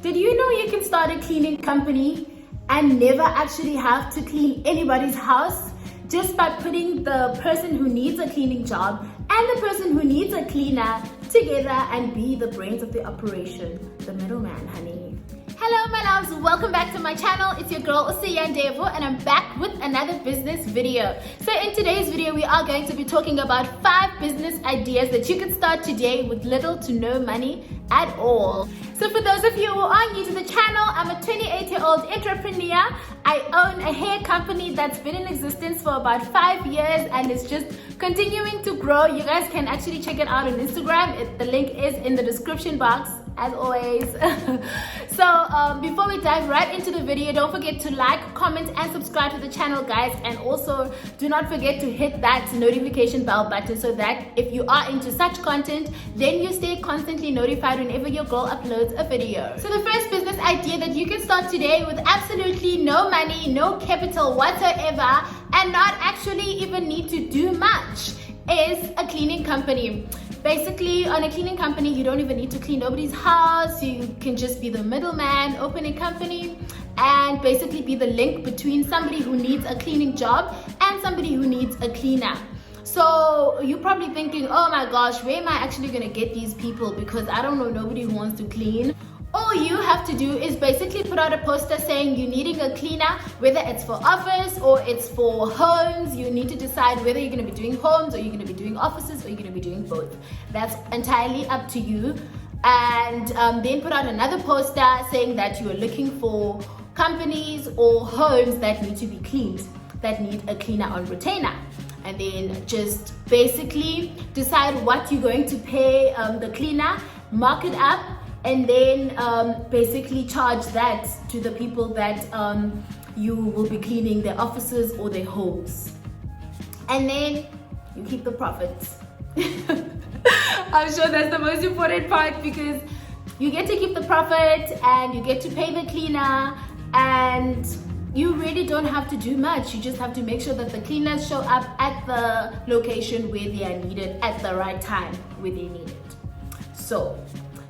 Did you know you can start a cleaning company and never actually have to clean anybody's house just by putting the person who needs a cleaning job and the person who needs a cleaner together and be the brains of the operation, the middleman, honey? Hello my loves, welcome back to my channel. It's your girl Devo, and I'm back with another business video. So in today's video we are going to be talking about 5 business ideas that you can start today with little to no money at all. So for those of you who are new to the channel, I'm a 28-year-old entrepreneur. I own a hair company that's been in existence for about 5 years and it's just continuing to grow. You guys can actually check it out on Instagram. The link is in the description box as always. So before we dive right into the video, don't forget to like, comment and subscribe to the channel, guys, and also do not forget to hit that notification bell button so that if you are into such content, then you stay constantly notified whenever your girl uploads a video. So the first business idea that you can start today with absolutely no money, no capital whatsoever, and not actually even need to do much is a cleaning company. Basically, on a cleaning company, you don't even need to clean nobody's house. You can just be the middleman, open a company, and basically be the link between somebody who needs a cleaning job and somebody who needs a cleaner. So you're probably thinking, oh my gosh, where am I actually gonna get these people? Because I don't know nobody who wants to clean. All you have to do is basically put out a poster saying you're needing a cleaner, whether it's for office or it's for homes. You need to decide whether you're going to be doing homes or you're going to be doing offices or you're going to be doing both. That's entirely up to you. And then put out another poster saying that you are looking for companies or homes that need to be cleaned, that need a cleaner on retainer. And then just basically decide what you're going to pay the cleaner, mark it up, and then basically charge that to the people that you will be cleaning their offices or their homes. And then you keep the profits. I'm sure that's the most important part because you get to keep the profit and you get to pay the cleaner, and you really don't have to do much. You just have to make sure that the cleaners show up at the location where they are needed at the right time where they need it. So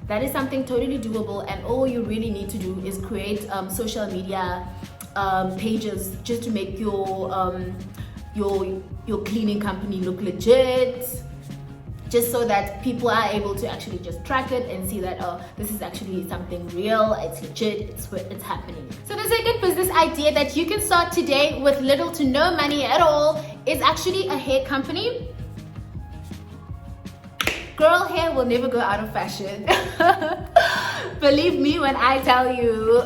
that is something totally doable, and all you really need to do is create social media pages just to make your cleaning company look legit, just so that people are able to actually just track it and see that, oh, this is actually something real, it's legit, it's happening. So the second business idea that you can start today with little to no money at all is actually a hair company. Girl hair will never go out of fashion. Believe me when I tell you.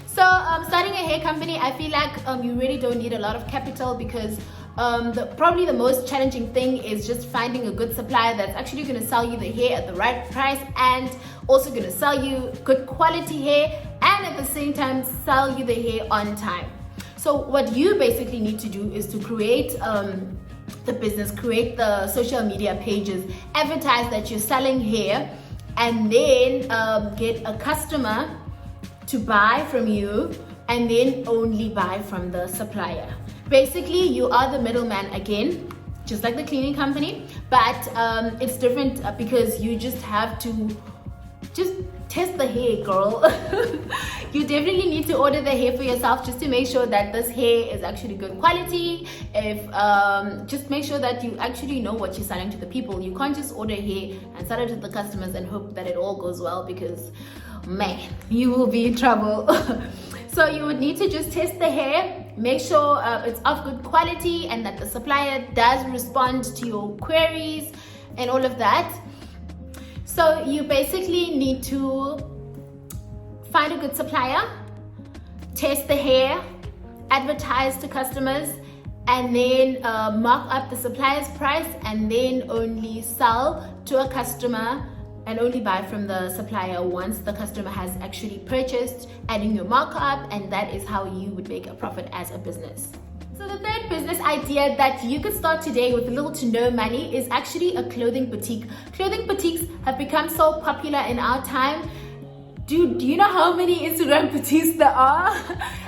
So starting a hair company, I feel like you really don't need a lot of capital because probably the most challenging thing is just finding a good supplier that's actually going to sell you the hair at the right price and also going to sell you good quality hair and at the same time sell you the hair on time. So what you basically need to do is to create the business, create the social media pages, advertise that you're selling hair, and then get a customer to buy from you and then only buy from the supplier. Basically, you are the middleman again, just like the cleaning company, but it's different because you just have to just test the hair, girl. You definitely need to order the hair for yourself just to make sure that this hair is actually good quality. Just make sure that you actually know what you're selling to the people. You can't just order hair and sell it to the customers and hope that it all goes well, because man, you will be in trouble. So you would need to just test the hair, make sure it's of good quality and that the supplier does respond to your queries and all of that. So you basically need to find a good supplier, test the hair, advertise to customers, and then mark up the supplier's price and then only sell to a customer and only buy from the supplier once the customer has actually purchased, adding your markup, and that is how you would make a profit as a business. So the third business idea that you could start today with little to no money is actually a clothing boutique. Clothing boutiques have become so popular in our time. Dude, do you know how many Instagram boutiques there are?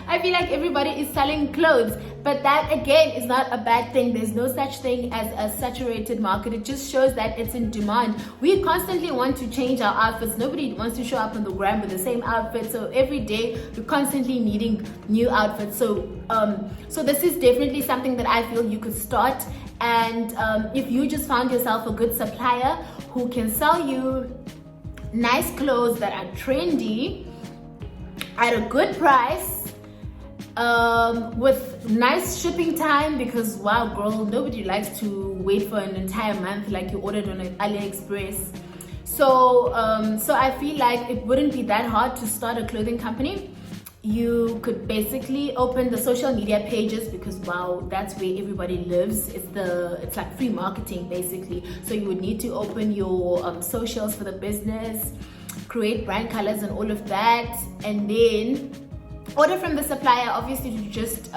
I feel like everybody is selling clothes, but that again is not a bad thing. There's no such thing as a saturated market. It just shows that it's in demand. We constantly want to change our outfits. Nobody wants to show up on the gram with the same outfit. So every day we're constantly needing new outfits. So this is definitely something that I feel you could start. And if you just found yourself a good supplier who can sell you nice clothes that are trendy at a good price, with nice shipping time, because wow girl, nobody likes to wait for an entire month like you ordered on AliExpress. So I feel like it wouldn't be that hard to start a clothing company. You could basically open the social media pages, because wow, that's where everybody lives. It's like free marketing basically. So you would need to open your socials for the business, create brand colors and all of that, and then order from the supplier, obviously, to just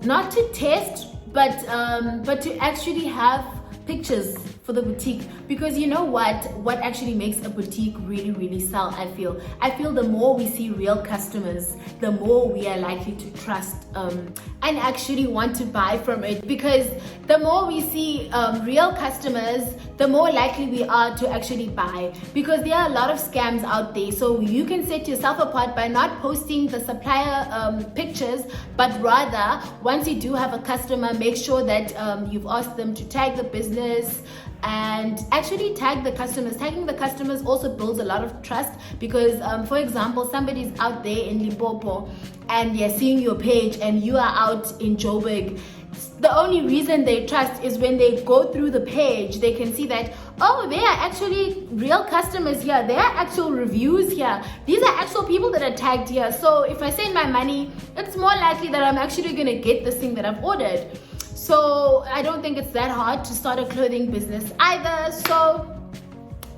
not to test, but to actually have pictures for the boutique. Because you know what actually makes a boutique really sell, I feel the more we see real customers, the more we are likely to trust and actually want to buy from it. Because the more we see real customers, the more likely we are to actually buy, because there are a lot of scams out there. So you can set yourself apart by not posting the supplier pictures, but rather once you do have a customer, make sure that you've asked them to tag the business and actually tag the customers. Tagging the customers also builds a lot of trust, because for example, somebody's out there in Limpopo and they're seeing your page and you are out in Joburg. The only reason they trust is when they go through the page, they can see that, oh, there are actually real customers here, there are actual reviews here, these are actual people that are tagged here. So if I send my money, it's more likely that I'm actually going to get this thing that I've ordered. So I don't think it's that hard to start a clothing business either. So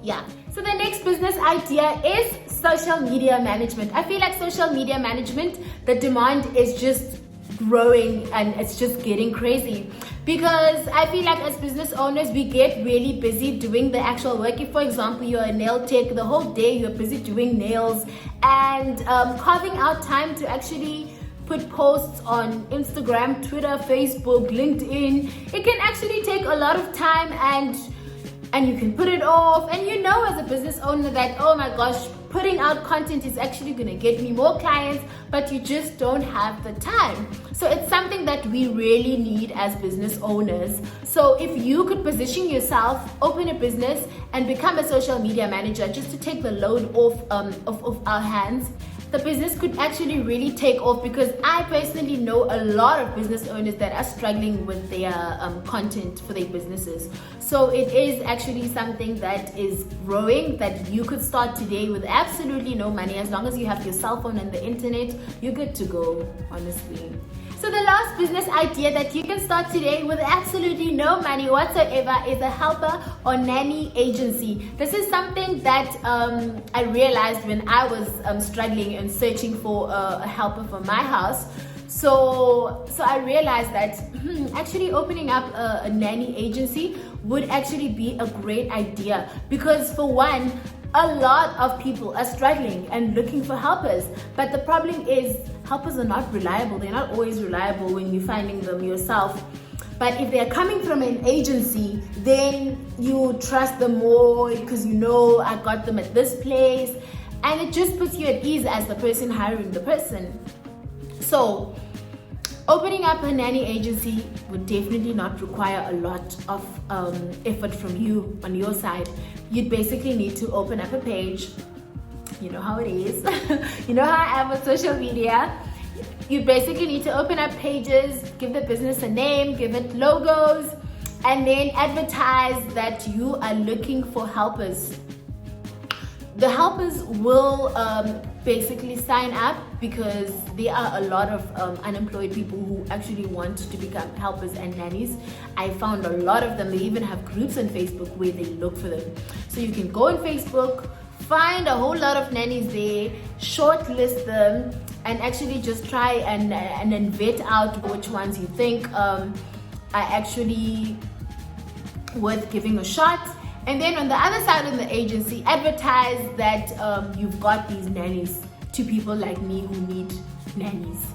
yeah. So the next business idea is social media management. I feel like social media management, the demand is just growing and it's just getting crazy, because I feel like as business owners we get really busy doing the actual work. If for example you're a nail tech, the whole day you're busy doing nails and carving out time to actually put posts on Instagram, Twitter, Facebook, LinkedIn, it can actually take a lot of time, and you can put it off. And you know, as a business owner, that oh my gosh, putting out content is actually going to get me more clients, but you just don't have the time. So it's something that we really need as business owners. So if you could position yourself, open a business and become a social media manager, just to take the load off of our hands, the business could actually really take off. Because I personally know a lot of business owners that are struggling with their content for their businesses. So it is actually something that is growing, that you could start today with absolutely no money. As long as you have your cell phone and the internet, you're good to go, honestly. So the last business idea that you can start today with absolutely no money whatsoever is a helper or nanny agency. This is something that I realized when I was struggling and searching for a helper for my house. So I realized that actually opening up a nanny agency would actually be a great idea, because for one, a lot of people are struggling and looking for helpers, but the problem is helpers are not reliable. They're not always reliable when you're finding them yourself. But if they're coming from an agency, then you trust them more, because you know, I got them at this place, and it just puts you at ease as the person hiring the person. So opening up a nanny agency would definitely not require a lot of effort from you on your side. You'd basically need to open up a page. You know how it is. You know how I am with social media. You basically need to open up pages, give the business a name, give it logos, and then advertise that you are looking for helpers. The helpers will basically sign up, because there are a lot of unemployed people who actually want to become helpers and nannies. I found a lot of them. They even have groups on Facebook where they look for them. So you can go on Facebook, find a whole lot of nannies there, shortlist them, and actually just try and then vet out which ones you think are actually worth giving a shot. And then on the other side of the agency, advertise that you've got these nannies to people like me who need nannies.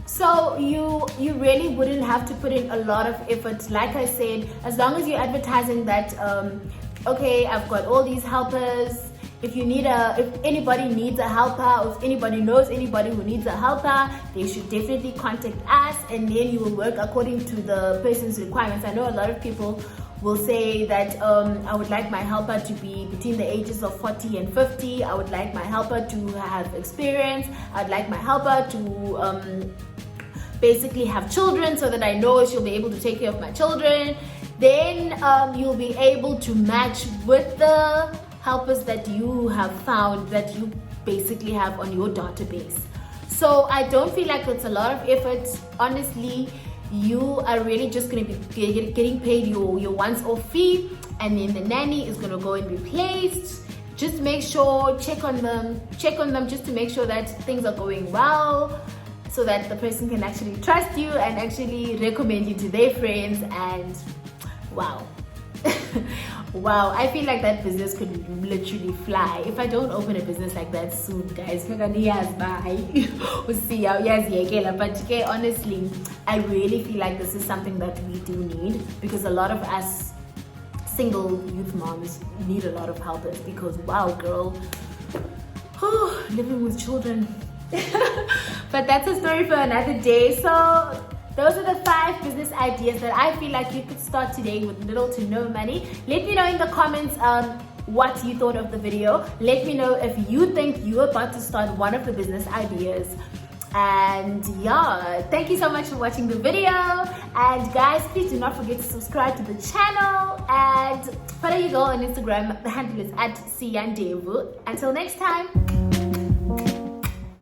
So you really wouldn't have to put in a lot of effort. Like I said, as long as you're advertising that, okay, I've got all these helpers. If anybody needs a helper, or if anybody knows anybody who needs a helper, they should definitely contact us, and then you will work according to the person's requirements. I know a lot of people will say that I would like my helper to be between the ages of 40 and 50. I would like my helper to have experience. I'd like my helper to basically have children so that I know she'll be able to take care of my children. Then you'll be able to match with the helpers that you have found, that you basically have on your database. So I don't feel like it's a lot of effort. Honestly, you are really just going to be getting paid your once-off fee, and then the nanny is going to go and be placed. Just make sure, check on them just to make sure that things are going well, so that the person can actually trust you and actually recommend you to their friends. And wow. Wow, I feel like that business could literally fly. If I don't open a business like that soon, guys, bye. We'll see how. But okay, honestly, I really feel like this is something that we do need, because a lot of us single youth moms need a lot of helpers, because wow, girl, living with children. But that's a story for another day. So those are the 5 business ideas that I feel like you could start today with little to no money. Let me know in the comments what you thought of the video. Let me know if you think you're about to start one of the business ideas. And yeah, thank you so much for watching the video. And guys, please do not forget to subscribe to the channel. And follow your girl on Instagram. The handle is @siyandevu. Until next time.